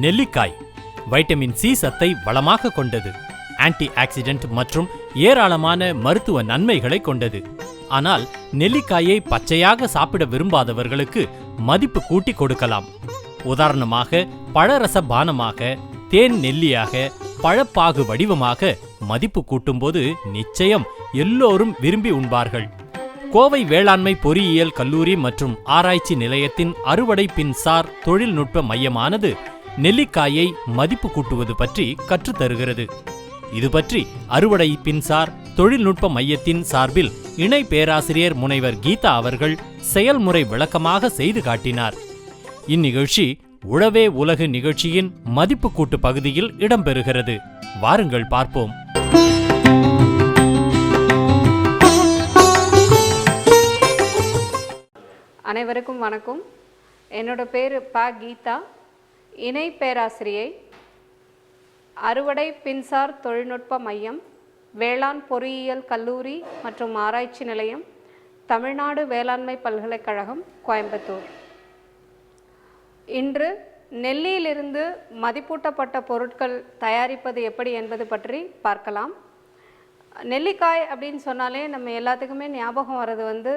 நெல்லிக்காய் vitamin C சத்தை வளமாக கொண்டது, ஆன்டி ஆக்சிடென்ட் மற்றும் ஏராளமான மருத்துவ நன்மைகளை கொண்டது. ஆனால் நெல்லிக்காயை பச்சையாக சாப்பிட விரும்பாதவர்களுக்கு மதிப்பு கூட்டி கொடுக்கலாம். உதாரணமாக பழரச பானமாக, தேன் நெல்லியாக, பழப்பாகு வடிவமாக மதிப்பு கூட்டும்போது நிச்சயம் எல்லோரும் விரும்பி உண்பார்கள். கோவை வேளாண்மை பொறியியல் கல்லூரி மற்றும் ஆராய்ச்சி நிலையத்தின் அறுவடை பின்சார் தொழில்நுட்ப மையமானது நெல்லிக்காயை மதிப்பு கூட்டுவது பற்றி கற்றுத்தருகிறது. இது பற்றி அறுவடை பின்சார் தொழில்நுட்ப மையத்தின் சார்பில் இணை பேராசிரியர் முனைவர் கீதா அவர்கள் செயல்முறை விளக்கமாக செய்து காட்டினார். இந்நிகழ்ச்சி உழவே உலகு நிகழ்ச்சியின் மதிப்பு கூட்டு பகுதியில் இடம்பெறுகிறது. வாருங்கள் பார்ப்போம். அனைவருக்கும் வணக்கம். என்னோட பேர் ப. கீதா, இணை பேராசிரியை, அறுவடை பின்சார் தொழில்நுட்ப மையம், வேளாண் பொறியியல் கல்லூரி மற்றும் ஆராய்ச்சி நிலையம், தமிழ்நாடு வேளாண்மை பல்கலைக்கழகம், கோயம்புத்தூர். இன்று நெல்லியிலிருந்து மதிப்பூட்டப்பட்ட பொருட்கள் தயாரிப்பது எப்படி என்பது பற்றி பார்க்கலாம். நெல்லிக்காய் அப்படின்னு சொன்னாலே நம்ம எல்லாத்துக்குமே ஞாபகம் வர்றது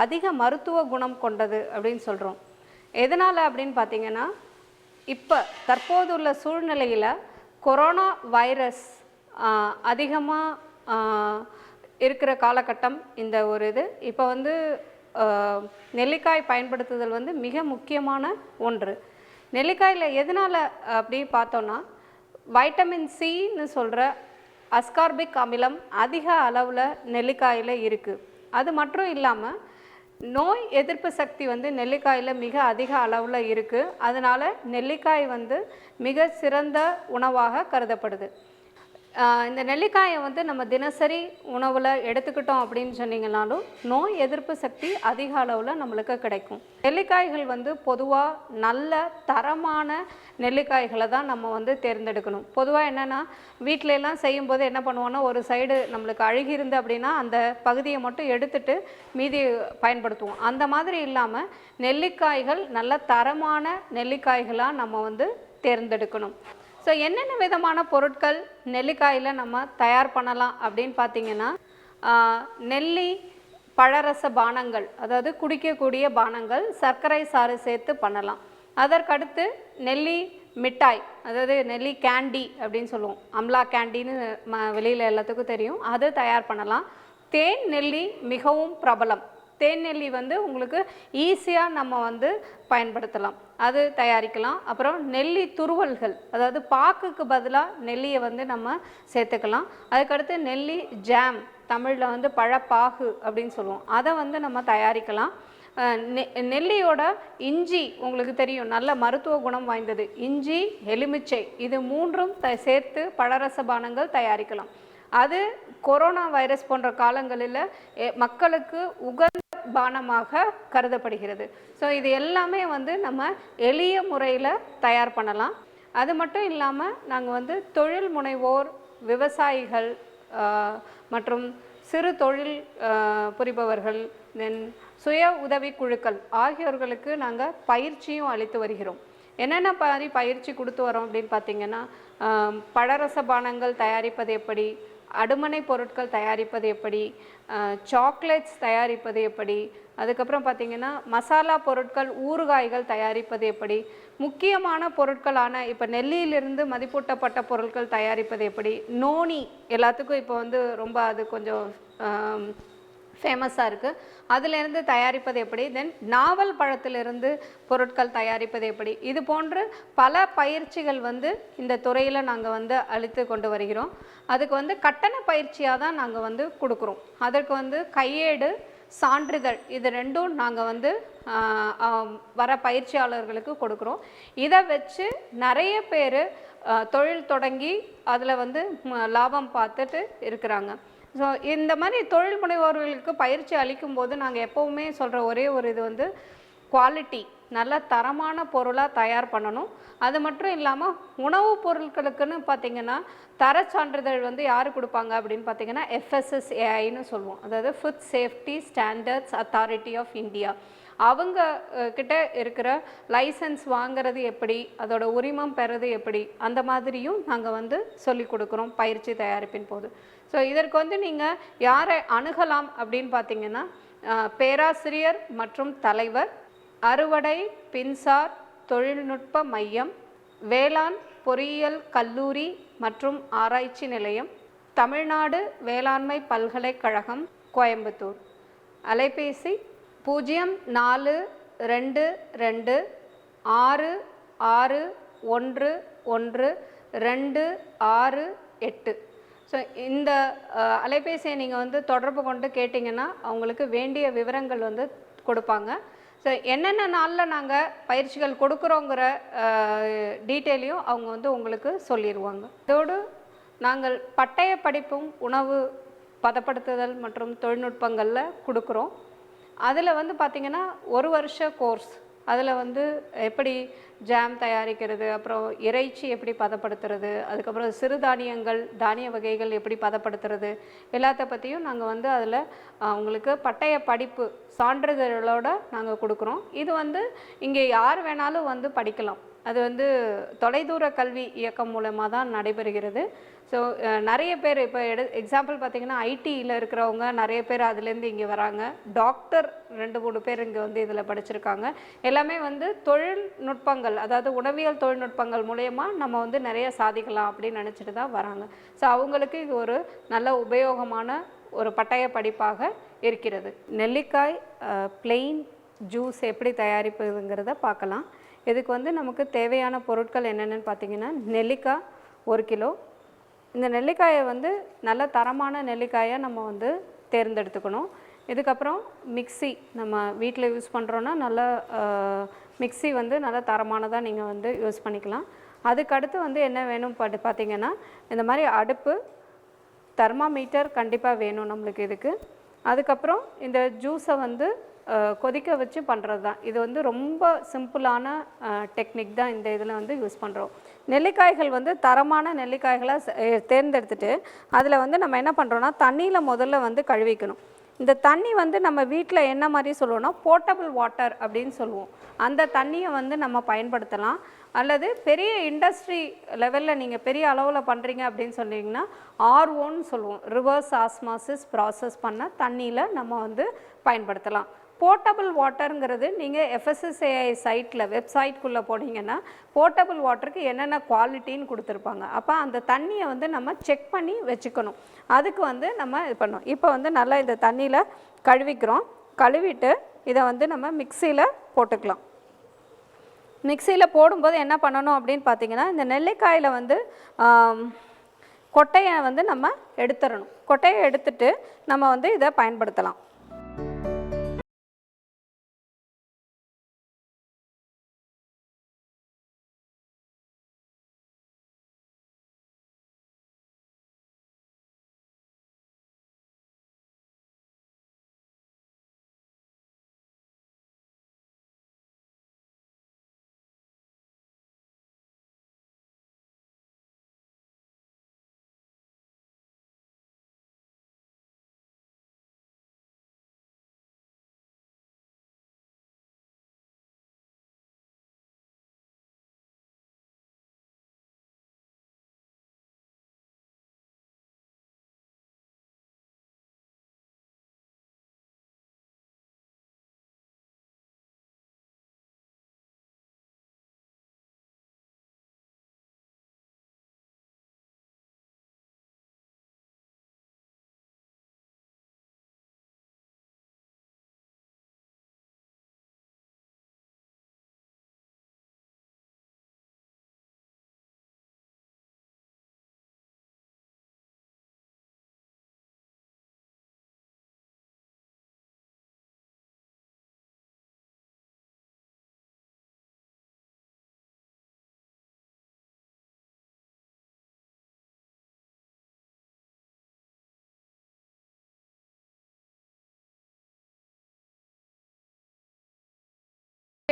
அதிக மருத்துவ குணம் கொண்டது அப்படின்னு சொல்கிறோம். எதனால் அப்படின்னு பார்த்தீங்கன்னா, இப்போ தற்போதுள்ள சூழ்நிலையில் கொரோனா வைரஸ் அதிகமாக இருக்கிற காலகட்டம் இந்த ஒரு இது. இப்போ நெல்லிக்காய் பயன்படுத்துதல் மிக முக்கியமான ஒன்று. நெல்லிக்காயில் எதனால் அப்படி பார்த்தோன்னா, வைட்டமின் சின்னு சொல்கிற அஸ்கார்பிக் அமிலம் அதிக அளவில் நெல்லிக்காயில் இருக்குது. அது மட்டும் இல்லாமல் நோய் எதிர்ப்பு சக்தி நெல்லிக்காயில் மிக அதிக அளவில் இருக்குது. அதனால் நெல்லிக்காய் மிக சிறந்த உணவாக கருதப்படுது. இந்த நெல்லிக்காயை நம்ம தினசரி உணவில் எடுத்துக்கிட்டோம் அப்படின்னு சொன்னீங்கன்னாலும் நோய் எதிர்ப்பு சக்தி அதிக அளவில் நம்மளுக்கு கிடைக்கும். நெல்லிக்காய்கள் பொதுவாக நல்ல தரமான நெல்லிக்காய்களை தான் நம்ம தேர்ந்தெடுக்கணும். பொதுவாக என்னென்னா, வீட்டிலெல்லாம் செய்யும்போது என்ன பண்ணுவோன்னா, ஒரு சைடு நம்மளுக்கு அழுகி இருந்து அப்படின்னா அந்த பகுதியை மட்டும் எடுத்துட்டு மீதி பயன்படுத்துவோம். அந்த மாதிரி இல்லாமல் நெல்லிக்காய்கள் நல்ல தரமான நெல்லிக்காய்களாக நம்ம தேர்ந்தெடுக்கணும். ஸோ என்னென்ன விதமான பொருட்கள் நெல்லிக்காயில் நம்ம தயார் பண்ணலாம் அப்படின்னு பார்த்தீங்கன்னா, நெல்லி பழரச பானங்கள், அதாவது குடிக்கக்கூடிய பானங்கள், சர்க்கரை சாறு சேர்த்து பண்ணலாம். அதற்கடுத்து நெல்லி மிட்டாய், அதாவது நெல்லி கேண்டி அப்படின்னு சொல்லுவோம், அம்லா கேண்டின்னு வெளியில் எல்லாத்துக்கும் தெரியும், அது தயார் பண்ணலாம். தேன் நெல்லி மிகவும் பிரபலம். தேன் நெல்லி உங்களுக்கு ஈஸியாக நம்ம பயன்படுத்தலாம், அது தயாரிக்கலாம். அப்புறம் நெல்லி துருவல்கள், அதாவது பாக்குக்கு பதிலாக நெல்லியை நம்ம சேர்த்துக்கலாம். அதுக்கடுத்து நெல்லி ஜாம், தமிழில் பழப்பாகு அப்படின்னு சொல்லுவோம், அதை நம்ம தயாரிக்கலாம். நெல்லியோட இஞ்சி உங்களுக்கு தெரியும், நல்ல மருத்துவ குணம் வாய்ந்தது. இஞ்சி, எலுமிச்சை, இது மூன்றும் சேர்த்து பழரச பானங்கள் தயாரிக்கலாம். அது கொரோனா வைரஸ் போன்ற காலங்களில் மக்களுக்கு உகந்த பானமாக கருதப்படுகிறது. ஸோ இது எல்லாமே நம்ம எளிய முறையில் தயார் பண்ணலாம். அது மட்டும் இல்லாமல் நாங்கள் தொழில் முனைவோர், விவசாயிகள் மற்றும் சிறு தொழில் புரிபவர்கள், தென் சுய உதவி குழுக்கள் ஆகியோர்களுக்கு நாங்கள் பயிற்சியும் அளித்து வருகிறோம். என்னென்ன பயிற்சி கொடுத்து வரோம் அப்படின்னு பார்த்தீங்கன்னா, பழரச பானங்கள் தயாரிப்பது எப்படி, அடுமனை பொருட்கள் தயாரிப்பது எப்படி, சாக்லேட்ஸ் தயாரிப்பது எப்படி, அதுக்கப்புறம் பார்த்திங்கன்னா மசாலா பொருட்கள், ஊறுகாய்கள் தயாரிப்பது எப்படி, முக்கியமான பொருட்களான இப்போ நெல்லியிலிருந்து மதிப்பூட்டப்பட்ட பொருட்கள் தயாரிப்பது எப்படி, நோனி எல்லாத்துக்கும் இப்போ ரொம்ப அது கொஞ்சம் ஃபேமஸாக இருக்குது, அதிலிருந்து தயாரிப்பது எப்படி, தென் நாவல் பழத்திலிருந்து பொருட்கள் தயாரிப்பது எப்படி, இது போன்று பல பயிற்சிகள் இந்த துறையில் நாங்கள் அளித்து கொண்டு வருகிறோம். அதுக்கு கட்டண பயிற்சியாக தான் நாங்கள் கொடுக்குறோம். அதற்கு கையேடு, சான்றிதழ், இது ரெண்டும் நாங்கள் வர பயிற்சியாளர்களுக்கு கொடுக்குறோம். இதை வச்சு நிறைய பேர் தொழில் தொடங்கி அதில் லாபம் பார்த்துட்டு இருக்கிறாங்க. ஸோ இந்த மாதிரி தொழில் முனைவோர்களுக்கு பயிற்சி அளிக்கும்போது நாங்கள் எப்போவுமே சொல்கிற ஒரே ஒரு இது குவாலிட்டி நல்ல தரமான பொருளாக தயார் பண்ணணும். அது மட்டும் இல்லாமல் உணவுப் பொருட்களுக்குன்னு பார்த்திங்கன்னா தரச் சான்றிதழ் வந்து யார் கொடுப்பாங்க அப்படின்னு பார்த்திங்கன்னா FSSAIன்னு சொல்லுவோம். அதாவது food safety standards authority of India. அவங்க கிட்ட இருக்கிற லைசன்ஸ் வாங்கிறது எப்படி, அதோட உரிமம் பெறது எப்படி, அந்த மாதிரியும் நாங்கள் வந்து சொல்லி கொடுக்குறோம் பயிற்சி தயாரிப்பின் போது. ஸோ இதற்கு வந்து நீங்கள் யாரை அணுகலாம் அப்படின்னு பார்த்தீங்கன்னா பேராசிரியர் மற்றும் தலைவர், அறுவடை பின்சார் தொழில்நுட்ப மையம், வேளாண் பொறியியல் கல்லூரி மற்றும் ஆராய்ச்சி நிலையம், தமிழ்நாடு வேளாண்மை பல்கலைக்கழகம், கோயம்புத்தூர். அலைபேசி 0426611268. ஸோ இந்த அலைபேசியை நீங்கள் வந்து தொடர்பு கொண்டு கேட்டிங்கன்னா அவங்களுக்கு வேண்டிய விவரங்கள் வந்து கொடுப்பாங்க. ஸோ என்னென்ன நாளில் நாங்கள் பயிற்சிகள் கொடுக்குறோங்கிற டீட்டெயிலையும் அவங்க வந்து உங்களுக்கு சொல்லிடுவாங்க. இதோடு நாங்கள் பட்டய படிப்பும் உணவு பதப்படுத்துதல் மற்றும் தொழில்நுட்பங்களில் கொடுக்குறோம். அதில் வந்து பார்த்திங்கன்னா 1 வருஷ கோர்ஸ். அதில் வந்து எப்படி ஜாம் தயாரிக்கிறது, அப்புறம் இறைச்சி எப்படி பதப்படுத்துறது, அதுக்கப்புறம் சிறுதானியங்கள் தானிய வகைகள் எப்படி பதப்படுத்துறது, எல்லாத்த பற்றியும் நாங்கள் வந்து அதில் உங்களுக்கு பட்டய படிப்பு சான்றிதழோடு நாங்கள் கொடுக்குறோம். இது வந்து இங்கே யார் வேணாலும் வந்து படிக்கலாம். அது வந்து தொலைதூர கல்வி இயக்கம் மூலமாக தான் நடைபெறுகிறது. ஸோ நிறைய பேர் இப்போ எக்ஸாம்பிள் பார்த்திங்கன்னா ஐடியில் இருக்கிறவங்க நிறைய பேர் அதுலேருந்து இங்கே வராங்க. டாக்டர் 2-3 பேர் இங்கே வந்து இதில் படிச்சிருக்காங்க. எல்லாமே வந்து தொழில்நுட்பங்கள், அதாவது உணவியல் தொழில்நுட்பங்கள் மூலயமா நம்ம வந்து நிறைய சாதிக்கலாம் அப்படின்னு நினச்சிட்டு தான் வராங்க. ஸோ அவங்களுக்கு இது ஒரு நல்ல உபயோகமான ஒரு பட்டய படிப்பாக இருக்கிறது. நெல்லிக்காய் பிளெயின் ஜூஸ் எப்படி தயாரிப்பதுங்கிறத பார்க்கலாம். இதுக்கு வந்து நமக்கு தேவையான பொருட்கள் என்னென்னு பார்த்திங்கன்னா நெல்லிக்காய் 1 கிலோ. இந்த நெல்லிக்காயை வந்து நல்ல தரமான நெல்லிக்காயை நம்ம வந்து தேர்ந்தெடுத்துக்கணும். இதுக்கப்புறம் மிக்ஸி, நம்ம வீட்டில் யூஸ் பண்ணுறோன்னா நல்ல மிக்ஸி வந்து நல்ல தரமானதாக நீங்கள் வந்து யூஸ் பண்ணிக்கலாம். அதுக்கடுத்து வந்து என்ன வேணும் பார்த்திங்கன்னா இந்த மாதிரி அடுப்பு, தெர்மாமீட்டர் கண்டிப்பாக வேணும் நம்மளுக்கு இதுக்கு. அதுக்கப்புறம் இந்த ஜூஸை வந்து கொதிக்க வச்சு பண்ணுறது தான். இது வந்து ரொம்ப சிம்பிளான டெக்னிக் தான் இந்த இதில் வந்து யூஸ் பண்ணுறோம். நெல்லிக்காய்கள் வந்து தரமான நெல்லிக்காய்களை தேர்ந்தெடுத்துட்டு அதில் வந்து நம்ம என்ன பண்ணுறோன்னா தண்ணியில் முதல்ல வந்து கழுவிக்கணும். இந்த தண்ணி வந்து நம்ம வீட்டில் என்ன மாதிரி சொல்லுவோம்னா போர்ட்டபிள் வாட்டர் அப்படின்னு சொல்லுவோம். அந்த தண்ணியை வந்து நம்ம பயன்படுத்தலாம். அல்லது பெரிய இண்டஸ்ட்ரி லெவலில் நீங்கள் பெரிய அளவில் பண்ணுறீங்க அப்படின்னு சொன்னீங்கன்னா ROன்னு சொல்லுவோம், ரிவர்ஸ் ஆஸ்மாசிஸ் ப்ராசஸ் பண்ண தண்ணியில் நம்ம வந்து பயன்படுத்தலாம். போர்ட்டபிள் வாட்டருங்கிறது நீங்கள் FSSAI சைட்டில் வெப்சைட்குள்ளே போனீங்கன்னா போர்ட்டபிள் வாட்டருக்கு என்னென்ன குவாலிட்டின்னு கொடுத்துருப்பாங்க. அப்போ அந்த தண்ணியை வந்து நம்ம செக் பண்ணி வச்சுக்கணும். அதுக்கு வந்து நம்ம இது பண்ணோம். இப்போ வந்து நல்லா இந்த தண்ணியில் கழுவிக்கிறோம். கழுவிட்டு இதை வந்து நம்ம மிக்சியில் போட்டுக்கலாம். மிக்சியில் போடும்போது என்ன பண்ணணும் அப்படின்னு பார்த்தீங்கன்னா இந்த நெல்லிக்காயில் வந்து கொட்டையை வந்து நம்ம எடுத்துடணும். கொட்டையை எடுத்துட்டு நம்ம வந்து இதை பயன்படுத்தலாம்.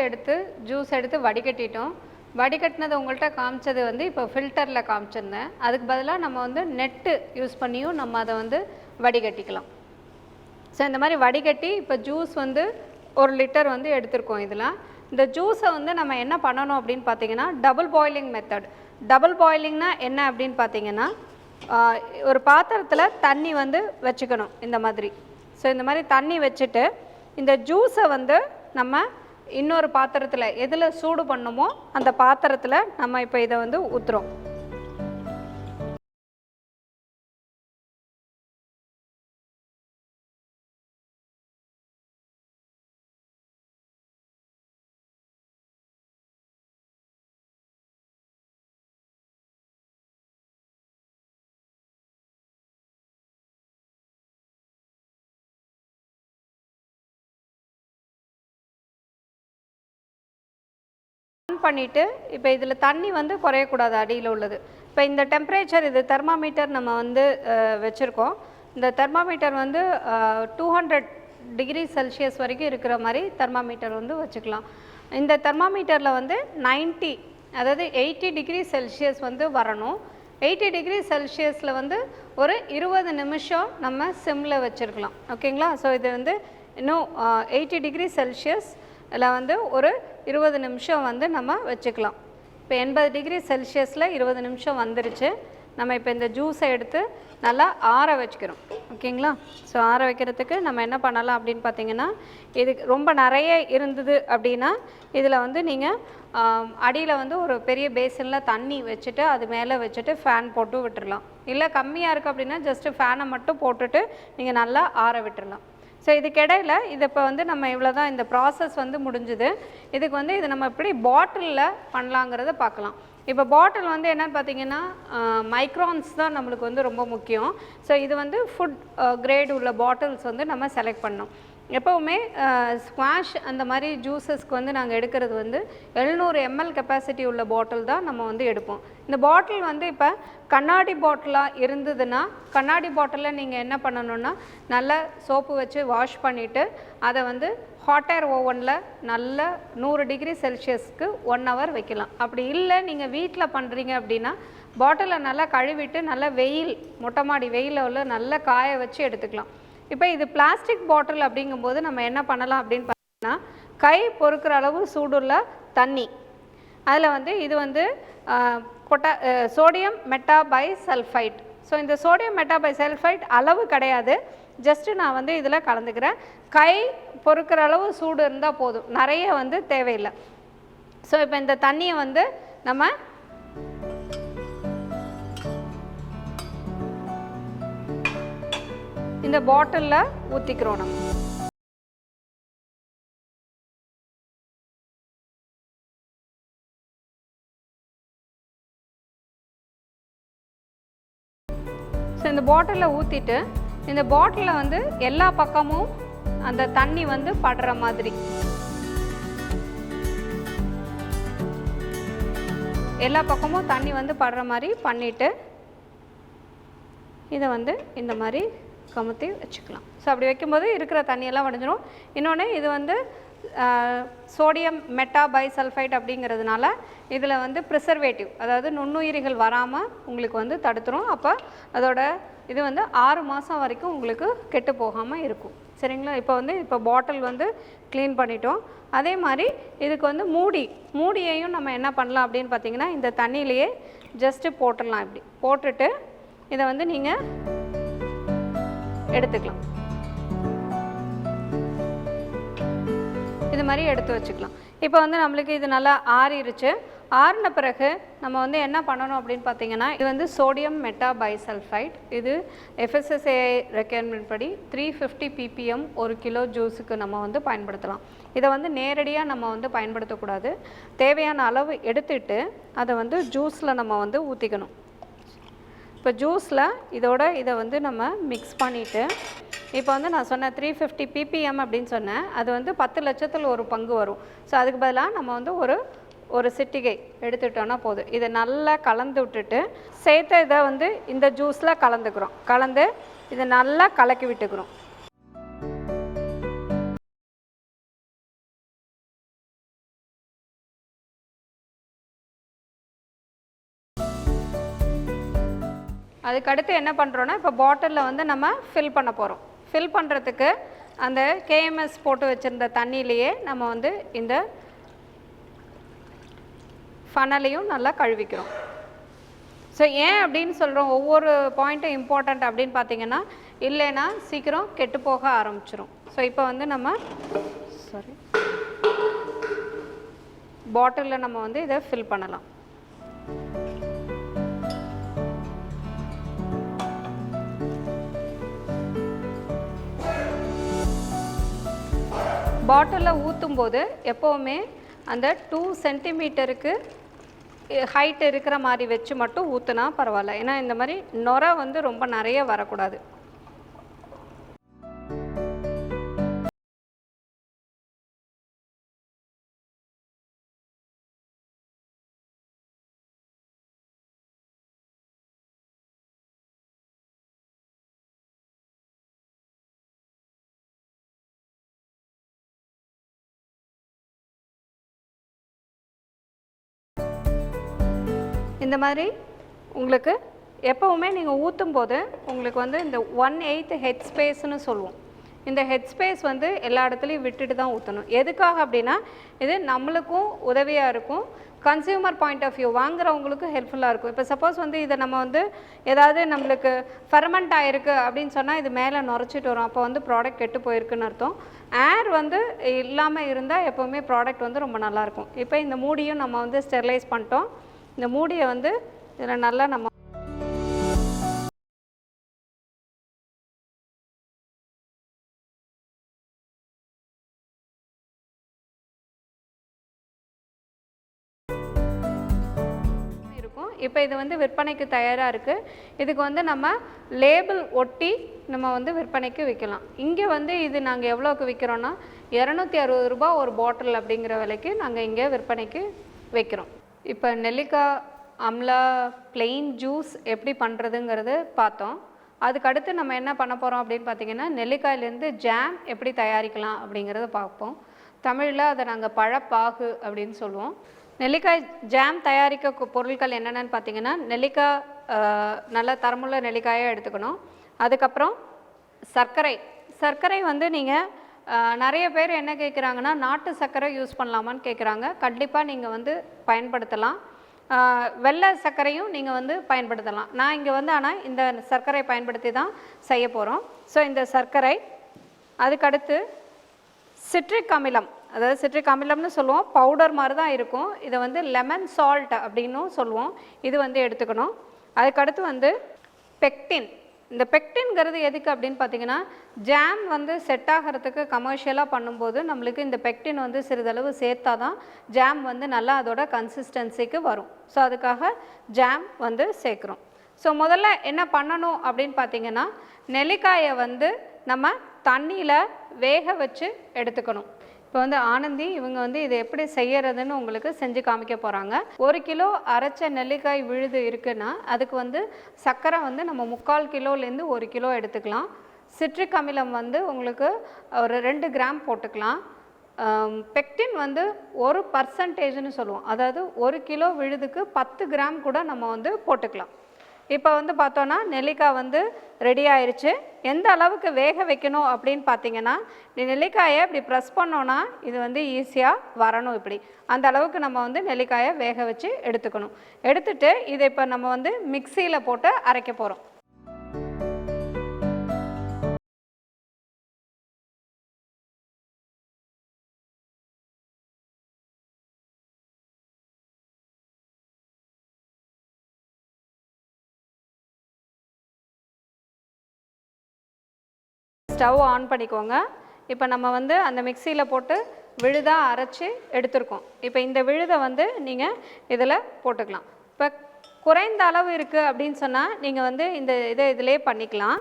எடுத்து ஜூஸ் எடுத்து வடிகட்டிட்டோம். வடிகட்டினது உங்கள்கிட்ட காமிச்சது வந்து இப்போ ஃபில்டரில் காமிச்சிருந்தேன். அதுக்கு பதிலாக நம்ம வந்து நெட்டு யூஸ் பண்ணியும் நம்ம அதை வந்து வடிகட்டிக்கலாம். ஸோ இந்த மாதிரி வடிகட்டி இப்போ ஜூஸ் வந்து 1 லிட்டர் வந்து எடுத்திருக்கோம். இதில் இந்த ஜூஸை வந்து நம்ம என்ன பண்ணணும் அப்படின்னு பார்த்தீங்கன்னா டபுள் பாயிலிங் மெத்தட். டபுள் பாயிலிங்னா என்ன அப்படின்னு பார்த்தீங்கன்னா ஒரு பாத்திரத்தில் தண்ணி வந்து வச்சுக்கணும் இந்த மாதிரி. ஸோ இந்த மாதிரி தண்ணி வச்சுட்டு இந்த ஜூஸை வந்து நம்ம இன்னொரு பாத்திரத்தில் எதில் சூடு பண்ணுமோ அந்த பாத்திரத்தில் நம்ம இப்போ இதை வந்து ஊற்றுறோம். பண்ணிவிட்டு இப்போ இதில் தண்ணி வந்து குறையக்கூடாது, அடியில் உள்ளது. இப்போ இந்த டெம்பரேச்சர், இது தெர்மாமீட்டர் நம்ம வந்து வச்சுருக்கோம். இந்த தெர்மாமீட்டர் வந்து 200 டிகிரி செல்சியஸ் வரைக்கும் இருக்கிற மாதிரி தெர்மாமீட்டர் வந்து வச்சுக்கலாம். இந்த தெர்மாமீட்டரில் வந்து 90, அதாவது 80 டிகிரி செல்சியஸ் வந்து வரணும். 80 டிகிரி செல்சியஸில் வந்து ஒரு 20 நிமிஷம் நம்ம சிம்மில் வச்சுருக்கலாம். ஓகேங்களா? ஸோ இது வந்து இன்னும் 80 டிகிரி செல்சியஸ் இதில் வந்து ஒரு 20 நிமிஷம் வந்து நம்ம வச்சுக்கலாம். இப்போ 80 டிகிரி செல்சியஸில் 20 நிமிஷம் வந்துருச்சு. நம்ம இப்போ இந்த ஜூஸை எடுத்து நல்லா ஆற வச்சுக்கிறோம். ஓகேங்களா? ஸோ ஆற வைக்கிறதுக்கு நம்ம என்ன பண்ணலாம் அப்படின்னு பார்த்தீங்கன்னா, இது ரொம்ப நிறைய இருந்தது அப்படின்னா இதில் வந்து நீங்கள் அடியில் வந்து ஒரு பெரிய பேசனில் தண்ணி வச்சுட்டு அது மேலே வச்சுட்டு ஃபேன் போட்டு விட்டுடலாம். இல்லை கம்மியாக இருக்குது அப்படின்னா ஜஸ்ட்டு ஃபேனை மட்டும் போட்டுட்டு நீங்கள் நல்லா ஆற விட்டுடலாம். ஸோ இதுக்கிடையில் இது இப்போ வந்து நம்ம இவ்வளோ தான், இந்த ப்ராசஸ் வந்து முடிஞ்சுது. இதுக்கு வந்து இது நம்ம எப்படி பாட்டிலில் பண்ணலாங்கிறத பார்க்கலாம். இப்போ பாட்டில் வந்து என்னென்னு பார்த்தீங்கன்னா மைக்ரான்ஸ் தான் நம்மளுக்கு வந்து ரொம்ப முக்கியம். ஸோ இது வந்து ஃபுட் கிரேட் உள்ள பாட்டில்ஸ் வந்து நம்ம செலக்ட் பண்ணோம். எப்போவுமே ஸ்குவாஷ் அந்த மாதிரி ஜூஸஸ்க்கு வந்து நாங்கள் எடுக்கிறது வந்து 700 ml கெப்பாசிட்டி உள்ள பாட்டில் தான் நம்ம வந்து எடுப்போம். இந்த பாட்டில் வந்து இப்போ கண்ணாடி பாட்டிலாக இருந்ததுன்னா கண்ணாடி பாட்டிலில் நீங்கள் என்ன பண்ணணுன்னா நல்லா சோப்பு வச்சு வாஷ் பண்ணிவிட்டு அதை வந்து ஹாட் ஏர் ஓவனில் நல்ல 100 டிகிரி செல்சியஸ்க்கு 1 ஹவர் வைக்கலாம். அப்படி இல்லை நீங்கள் வீட்டில் பண்ணுறீங்க அப்படின்னா பாட்டிலை நல்லா கழுவிட்டு நல்லா வெயில், மொட்டை மாடி வெயிலில் உள்ள நல்லா காய வச்சு எடுத்துக்கலாம். இப்போ இது பிளாஸ்டிக் பாட்டில் அப்படிங்கும்போது நம்ம என்ன பண்ணலாம் அப்படின்னு பார்த்தீங்கன்னா, கை பொறுக்கிற அளவு சூடுள்ள தண்ணி, அதில் வந்து இது வந்து சோடியம் மெட்டாபைசல்ஃபைட். ஸோ இந்த சோடியம் மெட்டாபைசல்ஃபைட் அளவு கிடையாது, ஜஸ்ட்டு நான் வந்து இதில் கலந்துக்கிறேன். கை பொறுக்கிற அளவு சூடு இருந்தால் போதும், நிறைய வந்து தேவையில்லை. ஸோ இப்போ இந்த தண்ணியை வந்து நம்ம இந்த பாட்டிலில் ஊற்றிக்கிறோம். நம்ம ஸோ இந்த பாட்டிலில் ஊற்றிட்டு இந்த பாட்டிலில் வந்து எல்லா பக்கமும் அந்த தண்ணி வந்து படுற மாதிரி, எல்லா பக்கமும் தண்ணி வந்து படுற மாதிரி பண்ணிவிட்டு இதை வந்து இந்த மாதிரி கமுத்தி வச்சுக்கலாம். ஸோ அப்படி வைக்கும்போது இருக்கிற தண்ணியெல்லாம் வடிஞ்சிடும். இன்னொன்று இது வந்து சோடியம் மெட்டாபைசல்ஃபைட் அப்படிங்கிறதுனால இதில் வந்து ப்ரிசர்வேட்டிவ், அதாவது நுண்ணுயிரிகள் வராமல் உங்களுக்கு வந்து தடுத்துரும். அப்போ அதோட இது வந்து 6 மாதம் வரைக்கும் உங்களுக்கு கெட்டு போகாமல் இருக்கும். சரிங்களா? இப்போ பாட்டில் வந்து க்ளீன் பண்ணிட்டோம். அதே மாதிரி இதுக்கு வந்து மூடியையும் நம்ம என்ன பண்ணலாம் அப்படின்னு பார்த்தீங்கன்னா, இந்த தண்ணியிலையே ஜஸ்ட்டு போட்டுடலாம். இப்படி போட்டுட்டு இதை வந்து நீங்கள் எடுத்துக்கலாம். இது மாதிரி எடுத்து வச்சுக்கலாம். இப்போ வந்து நம்மளுக்கு இது நல்லா ஆறிடுச்சு. ஆறின பிறகு நம்ம வந்து என்ன பண்ணணும் அப்படின்னு பார்த்தீங்கன்னா, இது வந்து சோடியம் மெட்டாபைசல்ஃபைட். இது FSSAI ரெக்யர்மெண்ட் படி 350 ppm 1 கிலோ ஜூஸுக்கு நம்ம வந்து பயன்படுத்தலாம். இதை வந்து நேரடியாக நம்ம வந்து பயன்படுத்தக்கூடாது. தேவையான அளவு எடுத்துட்டு அதை வந்து ஜூஸில் நம்ம வந்து ஊற்றிக்கணும். இப்போ ஜூஸில் இதை வந்து நம்ம மிக்ஸ் பண்ணிவிட்டு, இப்போ வந்து நான் சொன்னேன் 350 ppm அப்படின்னு சொன்னேன், அது வந்து 10 லட்சத்தில் 1 பங்கு வரும். ஸோ அதுக்கு பதிலாக நம்ம வந்து ஒரு சிட்டிகை எடுத்துட்டோன்னா போதும். இதை நல்லா கலந்து விட்டுட்டு சேர்த்து இதை வந்து இந்த ஜூஸில் கலந்து இதை நல்லா கலக்கி விட்டுக்கிறோம். அதுக்கடுத்து என்ன பண்ணுறோன்னா இப்போ பாட்டிலில் வந்து நம்ம ஃபில் பண்ண போகிறோம். ஃபில் பண்ணுறதுக்கு அந்த கேஎம்எஸ் போட்டு வச்சுருந்த தண்ணியிலையே நம்ம வந்து இந்த ஃபனலையும் நல்லா கழுவிக்கிறோம். ஸோ ஏன் அப்படின்னு சொல்கிறோம், ஒவ்வொரு பாயிண்ட்டும் இம்பார்ட்டண்ட் அப்படின்னு பார்த்தீங்கன்னா, இல்லைன்னா சீக்கிரம் கெட்டு போக ஆரம்பிச்சிடும். ஸோ இப்போ வந்து நம்ம பாட்டிலில் நம்ம வந்து இதை ஃபில் பண்ணலாம். பாட்டிலில் ஊற்றும் போது எப்போவுமே அந்த 2 சென்டிமீட்டருக்கு ஹைட் இருக்கிற மாதிரி வச்சு மட்டும் ஊற்றுனா பரவாயில்ல. ஏன்னா இந்த மாதிரி நுரை வந்து ரொம்ப நிறைய வரக்கூடாது. இந்த மாதிரி உங்களுக்கு எப்போவுமே நீங்கள் ஊற்றும் போது உங்களுக்கு வந்து இந்த 1/8 ஹெட் ஸ்பேஸ்னு சொல்லுவோம். இந்த ஹெட் ஸ்பேஸ் வந்து எல்லா இடத்துலையும் விட்டுட்டு தான் ஊற்றணும். எதுக்காக அப்படின்னா இது நம்மளுக்கும் உதவியாக இருக்கும், கன்சியூமர் பாயிண்ட் ஆஃப் வியூ வாங்குறவங்களுக்கும் ஹெல்ப்ஃபுல்லாக இருக்கும். இப்போ சப்போஸ் வந்து இதை நம்ம வந்து ஏதாவது நம்மளுக்கு ஃபெர்மெண்ட் ஆகிருக்கு அப்படின்னு சொன்னால் இது மேலே நுரைச்சிட்டு வரும், அப்போ வந்து ப்ராடக்ட் கெட்டு போயிருக்குன்னு அர்த்தம். ஏர் வந்து இல்லாமல் இருந்தால் எப்போவுமே ப்ராடக்ட் வந்து ரொம்ப நல்லாயிருக்கும். இப்போ இந்த மூடியும் நம்ம வந்து ஸ்டெர்லைஸ் பண்ணிட்டோம். இந்த மூடியை வந்து இதில் நல்லா நம்ம இருக்கும். இப்போ இது வந்து விற்பனைக்கு தயாராக இருக்குது. இதுக்கு வந்து நம்ம லேபிள் ஒட்டி நம்ம வந்து விற்பனைக்கு விற்கலாம். இங்கே வந்து இது நாங்கள் எவ்வளோக்கு விற்கிறோன்னா 260 ரூபா ஒரு பாட்டில் அப்படிங்கிற விலைக்கு நாங்கள் இங்கே விற்பனைக்கு வைக்கிறோம். இப்போ நெல்லிக்காய் அம்லா பிளெயின் ஜூஸ் எப்படி பண்ணுறதுங்கிறது பார்த்தோம். அதுக்கடுத்து நம்ம என்ன பண்ண போகிறோம் அப்படின்னு பார்த்திங்கன்னா, நெல்லிக்காயிலேருந்து ஜாம் எப்படி தயாரிக்கலாம் அப்படிங்கிறத பார்ப்போம். தமிழில் அதை நாங்கள் பழப்பாகு அப்படின்னு சொல்லுவோம். நெல்லிக்காய் ஜாம் தயாரிக்க பொருட்கள் என்னென்னு பார்த்திங்கன்னா, நெல்லிக்காய் நல்ல தரமுள்ள நெல்லிக்காயாக எடுத்துக்கணும். அதுக்கப்புறம் சர்க்கரை வந்து நீங்கள் நிறைய பேர் என்ன கேட்குறாங்கன்னா, நாட்டு சர்க்கரை யூஸ் பண்ணலாமான்னு கேட்குறாங்க. கண்டிப்பாக நீங்கள் வந்து பயன்படுத்தலாம். வெள்ளை சர்க்கரையும் நீங்கள் வந்து பயன்படுத்தலாம். நான் இங்கே வந்து ஆனால் இந்த சர்க்கரை பயன்படுத்தி தான் செய்ய போகிறோம். ஸோ இந்த சர்க்கரை, அதுக்கடுத்து சிட்ரிக் அமிலம், அதாவது சிட்ரிக் அமிலம்னு சொல்லுவோம், பவுடர் மாதிரி தான் இருக்கும். இதை வந்து லெமன் சால்ட் அப்படின்னும் சொல்லுவோம். இது வந்து எடுத்துக்கணும். அதுக்கடுத்து வந்து பெக்டின். இந்த பெக்டின்ங்கிறது எதுக்கு அப்படின்னு பார்த்தீங்கன்னா, ஜாம் வந்து செட் ஆகிறதுக்கு கமர்ஷியலாக பண்ணும்போது நம்மளுக்கு இந்த பெக்டின் வந்து சிறிதளவு சேர்த்தா தான் ஜாம் வந்து நல்லா அதோட கன்சிஸ்டன்சிக்கு வரும். ஸோ அதுக்காக ஜாம் வந்து சேர்க்குறோம். ஸோ முதல்ல என்ன பண்ணணும் அப்படின்னு பார்த்தீங்கன்னா, நெல்லிக்காயை வந்து நம்ம தண்ணியில் வேக வச்சு எடுத்துக்கணும். இப்போ வந்து ஆனந்தி இவங்க வந்து இதை எப்படி செய்யறதுன்னு உங்களுக்கு செஞ்சு காமிக்க போகிறாங்க. 1 கிலோ அரைச்ச நெல்லிக்காய் விழுது இருக்குன்னா அதுக்கு வந்து சர்க்கரை வந்து நம்ம 3/4 கிலோலேருந்து 1 கிலோ எடுத்துக்கலாம். சிட்ரிக் அமிலம் வந்து உங்களுக்கு ஒரு 2 கிராம் போட்டுக்கலாம். பெக்டின் வந்து 1% சொல்லுவோம், அதாவது 1 கிலோ விழுதுக்கு 10 கிராம் கூட நம்ம வந்து போட்டுக்கலாம். இப்போ வந்து பார்த்தோன்னா நெல்லிக்காய் வந்து ரெடி ஆயிடுச்சு. எந்த அளவுக்கு வேக வைக்கணும் அப்படின்னு பார்த்தீங்கன்னா, நெல்லிக்காயை இப்படி ப்ரெஸ் பண்ணோன்னா இது வந்து ஈஸியாக வரணும். இப்படி அந்த அளவுக்கு நம்ம வந்து நெல்லிக்காயை வேக வச்சு எடுத்துக்கணும். எடுத்துட்டு இதை இப்போ நம்ம வந்து மிக்சியில் போட்டு அரைக்க போகிறோம். ஸ்டவ் ஆன் பண்ணிக்கோங்க. இப்போ நம்ம வந்து அந்த மிக்சியில் போட்டு விழுதாக அரைச்சி எடுத்துருக்கோம். இப்போ இந்த விழுதை வந்து நீங்கள் இதில் போட்டுக்கலாம். இப்போ குறைந்த அளவு இருக்குது அப்படின்னு சொன்னால் நீங்கள் வந்து இதிலே பண்ணிக்கலாம்.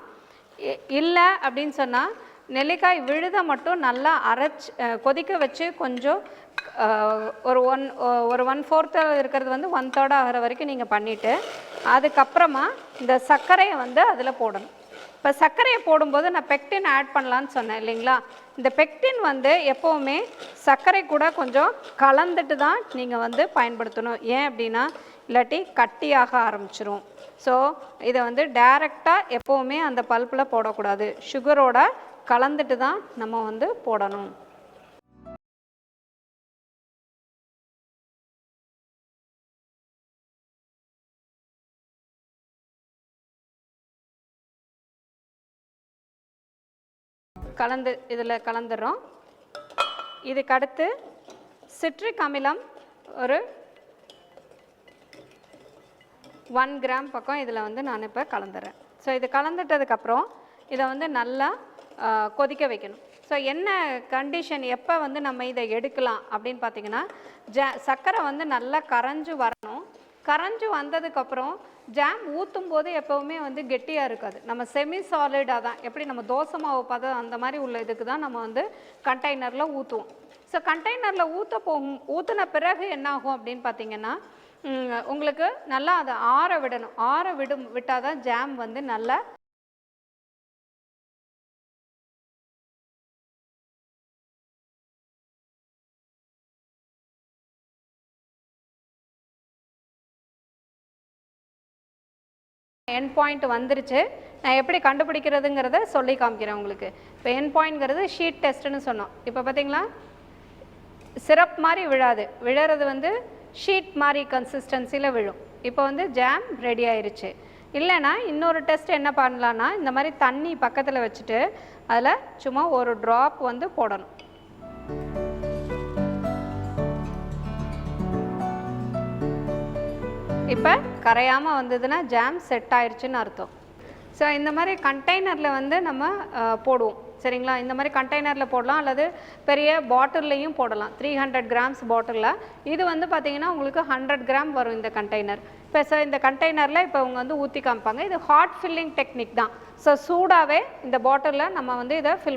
இல்லை அப்படின்னு சொன்னால் நெல்லிக்காய் விழுதை மட்டும் நல்லா அரைச்சி கொதிக்க வச்சு கொஞ்சம் ஒரு 1/4 இருக்கிறது வந்து 1/3 ஆகிற வரைக்கும் நீங்கள் பண்ணிவிட்டு அதுக்கப்புறமா இந்த சர்க்கரையை வந்து அதில் போடணும். இப்போ சர்க்கரையை போடும்போது நான் பெக்டின் ஆட் பண்ணலான்னு சொன்னேன் இல்லைங்களா. இந்த பெக்டின் வந்து எப்போவுமே சர்க்கரை கூட கொஞ்சம் கலந்துட்டு தான் நீங்கள் வந்து பயன்படுத்தணும். ஏன் அப்படின்னா இல்லாட்டி கட்டியாக ஆரம்பிச்சிரும். ஸோ இதை வந்து டைரெக்டாக எப்போவுமே அந்த பல்ப்பில் போடக்கூடாது, சுகரோட கலந்துட்டு தான் நம்ம வந்து போடணும். இதில் கலந்துடுறோம். இதுக்கு அடுத்து சிட்ரிக் அமிலம் ஒரு 1 கிராம் பக்கம் இதில் வந்து நான் இப்போ கலந்துடுறேன். ஸோ இது கலந்துட்டதுக்கப்புறம் இதை வந்து நல்லா கொதிக்க வைக்கணும். ஸோ என்ன கண்டிஷன், எப்போ வந்து நம்ம இதை எடுக்கலாம் அப்படின்னு பார்த்தீங்கன்னா, சர்க்கரை வந்து நல்லா கரைஞ்சு வரணும். கரைஞ்சு வந்ததுக்கப்புறம் ஜாம் ஊற்றும் போது எப்போவுமே வந்து கெட்டியாக இருக்காது, நம்ம செமி சாலிடாக தான், எப்படி நம்ம தோசை மாவு பதம் அந்த மாதிரி உள்ள இதுக்கு தான் நம்ம வந்து கண்டெய்னரில் ஊற்றுவோம். ஸோ கண்டெய்னரில் ஊற்றின பிறகு என்ன ஆகும் அப்படின்னு பார்த்தீங்கன்னா, உங்களுக்கு நல்லா அதை ஆற விடணும். விட்டால் தான் ஜாம் வந்து நல்லா என் பாயிண்ட் வந்துருச்சு. நான் எப்படி கண்டுபிடிக்கிறதுங்கிறத சொல்லி காமிக்கிறேன் உங்களுக்கு. இப்போ என் பாயிண்ட்ங்கிறது ஷீட் டெஸ்ட்டுன்னு சொன்னோம். இப்போ பார்த்தீங்களா, சிரப் மாதிரி விழறது வந்து ஷீட் மாதிரி கன்சிஸ்டன்சியில் விழும். இப்போ வந்து ஜாம் ரெடி ஆயிடுச்சு. இல்லைனா இன்னொரு டெஸ்ட் என்ன பண்ணலான்னா, இந்த மாதிரி தண்ணி பக்கத்தில் வச்சுட்டு அதில் சும்மா ஒரு ட்ராப் வந்து போடணும். இப்போ கரையாமல் வந்ததுன்னா ஜாம் செட் ஆயிடுச்சுன்னு அர்த்தம். ஸோ இந்த மாதிரி கண்டெய்னரில் வந்து நம்ம போடுவோம், சரிங்களா. இந்த மாதிரி கண்டெய்னரில் போடலாம், அல்லது பெரிய பாட்டில்லையும் போடலாம். 300 கிராம்ஸ் பாட்டிலில் இது வந்து பார்த்திங்கன்னா உங்களுக்கு 100 கிராம் வரும் இந்த கண்டெய்னர். இப்போ இந்த கண்டெய்னரில் இப்போ அவங்க வந்து ஊற்றி காமிப்பாங்க. இது ஹாட் ஃபில்லிங் டெக்னிக் தான். ஸோ சூடாகவே இந்த பாட்டிலில் நம்ம வந்து இதை ஃபில்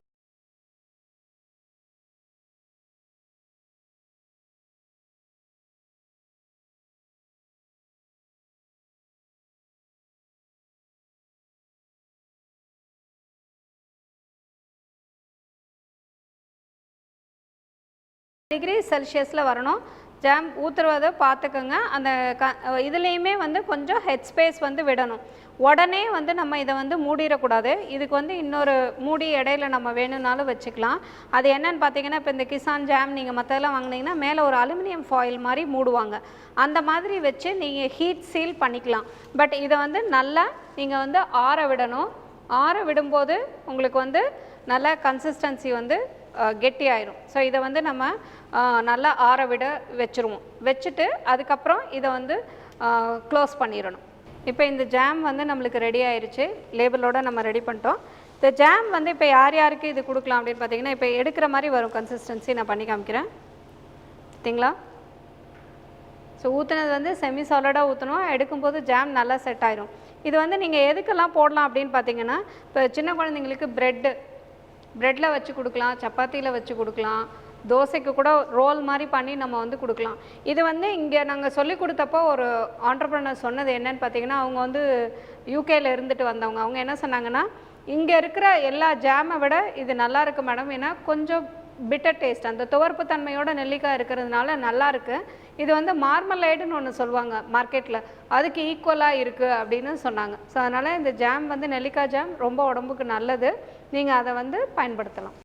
டிகிரி செல்சியஸில் வரணும். ஜாம் ஊற்றுறதை பார்த்துக்கோங்க. அந்த இதுலேயுமே வந்து கொஞ்சம் ஹெட் ஸ்பேஸ் வந்து விடணும். உடனே வந்து நம்ம இதை வந்து மூடிடக்கூடாது. இதுக்கு வந்து இன்னொரு மூடி இடையில நம்ம வேணும்னாலும் வச்சுக்கலாம். அது என்னன்னு பார்த்தீங்கன்னா, இப்போ இந்த கிசான் ஜாம் நீங்கள் மற்றதெல்லாம் வாங்கினீங்கன்னா மேலே ஒரு அலுமினியம் ஃபாயில் மாதிரி மூடுவாங்க. அந்த மாதிரி வச்சு நீங்கள் ஹீட் சீல் பண்ணிக்கலாம். பட் இதை வந்து நல்லா நீங்கள் வந்து ஆற விடணும். ஆற விடும்போது உங்களுக்கு வந்து நல்ல கன்சிஸ்டன்சி வந்து கெட்டி ஆயிரும். ஸோ இதை வந்து நம்ம நல்லா ஆற விட வச்சுருவோம். வச்சுட்டு அதுக்கப்புறம் இதை வந்து க்ளோஸ் பண்ணிடணும். இப்போ இந்த ஜாம் வந்து நம்மளுக்கு ரெடி ஆயிடுச்சு. லேபிளோடு நம்ம ரெடி பண்ணிட்டோம். இந்த ஜாம் வந்து இப்போ யாருக்கு இது கொடுக்கலாம் அப்படின்னு பார்த்தீங்கன்னா, இப்போ எடுக்கிற மாதிரி வரும் கன்சிஸ்டன்சி. நான் பண்ணி காமிக்கிறேன், பார்த்தீங்களா. ஸோ ஊற்றுனது வந்து செமி சாலிடாக ஊற்றணும். எடுக்கும்போது ஜாம் நல்லா செட் ஆயிரும். இது வந்து நீங்கள் எதுக்கெல்லாம் போடலாம் அப்படின்னு பார்த்தீங்கன்னா, இப்போ சின்ன குழந்தைங்களுக்கு ப்ரெட்டில் வச்சு கொடுக்கலாம், சப்பாத்தியில் வச்சு கொடுக்கலாம், தோசைக்கு கூட ரோல் மாதிரி பண்ணி நம்ம வந்து கொடுக்கலாம். இது வந்து இங்கே நாங்கள் சொல்லி கொடுத்தப்போ ஒரு ஆண்டர்ப்ரனர் சொன்னது என்னன்னு பார்த்தீங்கன்னா, அவங்க வந்து யூகேயில் இருந்துட்டு வந்தவங்க. அவங்க என்ன சொன்னாங்கன்னா, இங்கே இருக்கிற எல்லா ஜாமை விட இது நல்லா இருக்குது மேடம், ஏன்னா கொஞ்சம் பிட்டர் டேஸ்ட், அந்த துவர்ப்பு தன்மையோட நெல்லிக்காய் இருக்கிறதுனால நல்லாயிருக்கு. இது வந்து மார்மலைடுன்னு ஒன்று சொல்லுவாங்க மார்க்கெட்டில், அதுக்கு ஈக்குவலாக இருக்குது அப்படின்னு சொன்னாங்க. ஸோ அதனால் இந்த ஜாம் வந்து நெல்லிக்காய் ஜாம் ரொம்ப உடம்புக்கு நல்லது. நீங்கள் அதை வந்து பயன்படுத்தலாம்.